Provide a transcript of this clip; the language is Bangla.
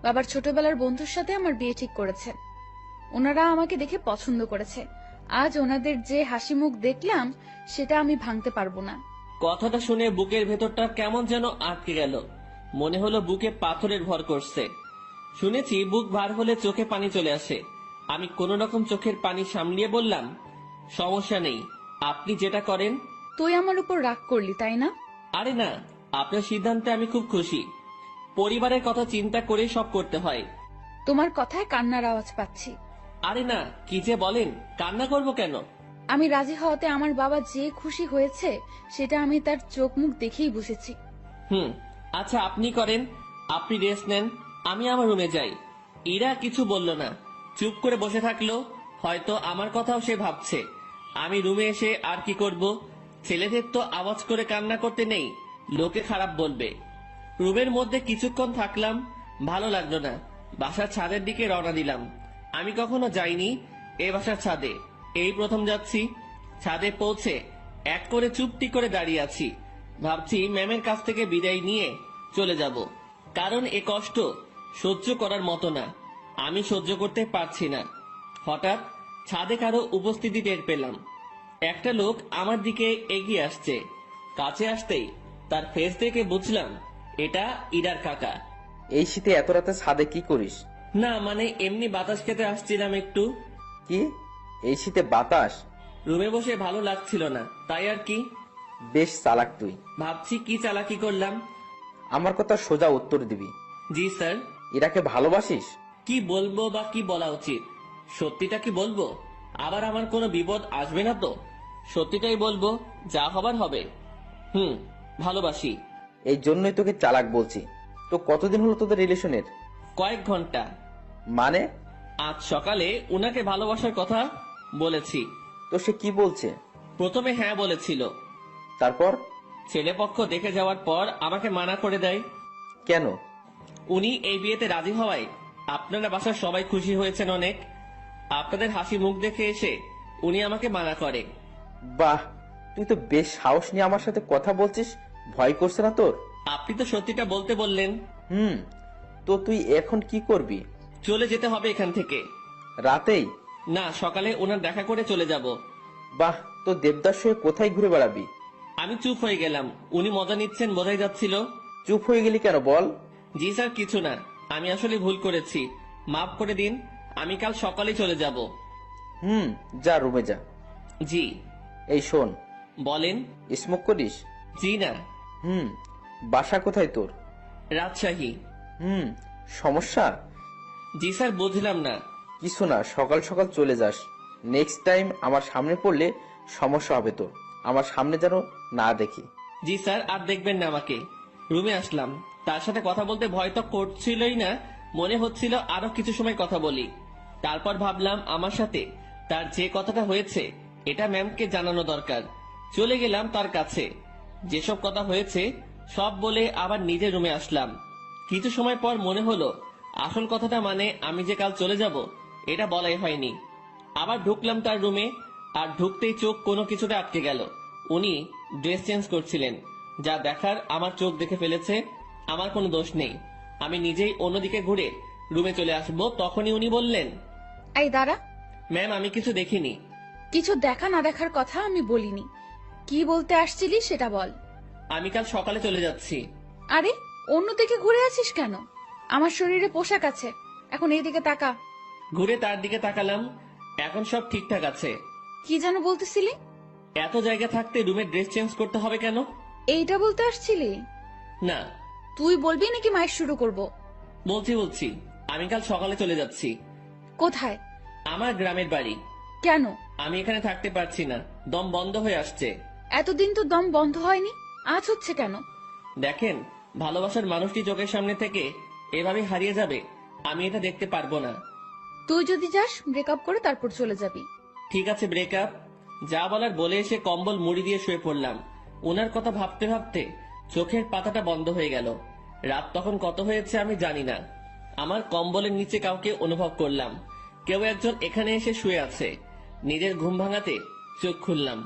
বাবার ছোটবেলার বন্ধুর সাথে আমার বিয়ে ঠিক করেছে। ওনারা আমাকে দেখে পছন্দ করেছে। আজ ওনাদের যে হাসি মুখ দেখলাম সেটা আমি ভাঙতে পারবো না। কথাটা শুনে বুকের ভেতরটা কেমন যেন আটকে গেল। মনে হলো বুকে পাথরের ভর করছে। শুনেছি বুক ভার হলে চোখে পানি চলে আসে। আমি কোন রকম চোখের পানি সামলিয়ে বললাম, সমস্যা নেই, আপনি যেটা করেন। তুই আমার উপর রাগ করলি তাই না? আরে না, আপনার সিদ্ধান্তে আমি খুব খুশি। পরিবারের কথা চিন্তা করে সব করতে হয়। তোমার কথায় কান্নার আওয়াজ পাচ্ছি। আরে না, কি যে বলেন, কান্না করব কেন? আমি রাজি হওয়াতে আমার বাবা যে খুশি হয়েছে সেটা আমি তার চোখ মুখ দেখেই বুঝেছি। আচ্ছা আপনি করেন, আপনি রেস্ট নেন, আমি আমার রুমে যাই। ইরা কিছু বলল না, চুপ করে বসে থাকলো। হয়তো আমার কথাও সে ভাবছে। আমি রুমে এসে আর কি করব? ছেলেদের তো আওয়াজ করে কান্না করতে নেই, লোকে খারাপ বলবে। রুমের মধ্যে কিছুক্ষণ থাকলাম, ভালো লাগলো না। বাসার ছাদের দিকে রওনা দিলাম। আমি কখনো যাইনি এই বাসার ছাদে, এই প্রথম যাচ্ছি। ছাদে পৌঁছে এক করে চুপটি করে দাঁড়িয়ে আছি। ভাবছি ম্যামের কাছ থেকে বিদায় নিয়ে চলে যাব, কারণ এ কষ্ট সহ্য করার মতো না, আমি সহ্য করতে পারছি না। হঠাৎ ছাদে কারো উপস্থিতি টের পেলাম। একটা লোক আমার দিকে এগিয়ে আসছে। কাছে আসতেই তার ফেস দেখে বুঝলাম এটা ইরার কাকা। এই শীতে এত রাতে ছাদে কি করিস? না মানে এমনি বাতাস খেতে আসছিলাম একটু। কি, এই শীতে বাতাস? রুমে বসে ভালো লাগছিল না, তাই আর কি। বেশ চালাক তুই। ভাবছি কি চালাকি করলাম। আমার কথা সোজা উত্তর দিবি। জি স্যার। ইরাকে ভালোবাসিস? কি বলবো বা কি বলা উচিত? সত্যিটা কি বলবো? আবার আমার কোনো বিপদ আসবে না তো? সত্যিটাই বলবো, যা হবার হবে। ভালোবাসি। এই জন্যই তোকে চালাক বলছি। তো কতদিন হলো তোদের রিলেশনের? কয়েক ঘন্টা। মানে? আজ সকালে উনাকে ভালোবাসার কথা বলেছি। তো সে কি বলছে? প্রথমে হ্যাঁ বলেছিল, তারপর? ছেলেপক্ষ দেখে যাওয়ার পর আমাকে মানা করে দেয়। কেন? উনি এই বিয়েতে রাজি হওয়ায় আপনারা বাসার সবাই খুশি হয়েছেন অনেক। আপনাদের হাসি মুখ দেখে এসে উনি আমাকে মানা করে। বাহ, তুই তো বেশ সাহস নিয়ে আমার সাথে কথা বলছিস। ভয় করছে না তোর? আপনি তো সত্যিটা বলতে বললেন। তো তুই এখন কি করবি? চলে যেতে হবে এখান থেকে। রাতেই? না, সকালে ওনার দেখা করে চলে যাব। বাহ, তো দেবদাস হয়ে কোথায় ঘুরে বেড়াবি? আমি চুপ হয়ে গেলাম। উনি মজা নিচ্ছেন বোঝাই যাচ্ছিল। চুপ হয়ে গেলি কেন বল? জি স্যার, কিছু না, আমি আসলে ভুল করেছি, মাফ করে দিন। আমি কাল সকালে চলে যাব। যা রুমে যা। জি। এই শোন। বলেন। স্মোক করিস? জি না। বাসা কোথায় তোর? রাজশাহী। সমস্যা? জি স্যার, বুঝলাম না। কিছু না, সকাল সকাল চলে যাস। নেক্সট টাইম আমার সামনে পড়লে সমস্যা হবে তোর। আমার সামনে যেন না দেখি। জি স্যার, আর দেখবেন না আমাকে। রুমে আসলাম, তার সাথে কথা বলতে ভয় তো করছিলই না, মনে হচ্ছিল আরো কিছু সময় কথা বলি। তারপর ভাবলাম আমার সাথে তার যে কথাটা হয়েছে এটা ম্যামকে জানানো দরকার। চলে গেলাম তার কাছে, যেসব কথা হয়েছে সব বলে আবার নিজের রুমে আসলাম। কিছু সময় পর মনে হলো আসল কথাটা, মানে আমি যে কাল চলে যাব এটা বলাই হয়নি। আবার ঢুকলাম তার রুমে, আর ঢুকতেই চোখ কোনো কিছুতে আটকে গেল। উনি ড্রেস চেঞ্জ করছিলেন, যা দেখার আমার চোখ দেখে ফেলেছে। আমার কোনো দোষ নেই, আমি নিজেই অন্যদিকে ঘুরে রুমে চলে আসবো। তখনই উনি বললেন, এই দাঁড়া। ম্যাম আমি কিছু দেখিনি। কিছু দেখা না দেখার কথা আমি বলিনি, কি বলতে আসছিলি সেটা বল। আমি কাল সকালে চলে যাচ্ছি। আরে, অন্যদিকে ঘুরে আছিস কেন? আমার শরীরে পোশাক আছে, এখন এইদিকে তাকা। ঘুরে তার দিকে তাকালাম, এখন সব ঠিকঠাক আছে। কি যেন বলতেছিলি? এত জায়গা থাকতে রুমে ড্রেস চেঞ্জ করতে হবে কেন? এইটা বলতে আসছিলি? না। তুই বলবি নাকি মাইক শুরু করব? বলছি, আমি কাল সকালে চলে যাচ্ছি। কোথায়? আমার গ্রামের বাড়ি। কেন? আমি এখানে থাকতে পারছি না, দম বন্ধ হয়ে আসছে। এতদিন তো দম বন্ধ হয়নি, আজ হচ্ছে কেন? দেখেন, ভালোবাসার মানুষটি চোখের সামনে থেকে এভাবে হারিয়ে যাবে, আমি এটা দেখতে পারবো না। তুই যদি যাস ব্রেকআপ করে তারপর চলে যাবি। ঠিক আছে, ব্রেকআপ। যা বলার বলে এসে কম্বল মুড়ি দিয়ে শুয়ে পড়লাম। ওনার কথা ভাবতে ভাবতে চোখের পাতাটা বন্ধ হয়ে গেল। রাত তখন কত হয়েছে আমি জানি না। আমার কম্বলের নিচে কাউকে অনুভব করলাম, কেউ একজন এখানে এসে শুয়ে আছে। নিজের ঘুম ভাঙাতে চোখ খুললাম।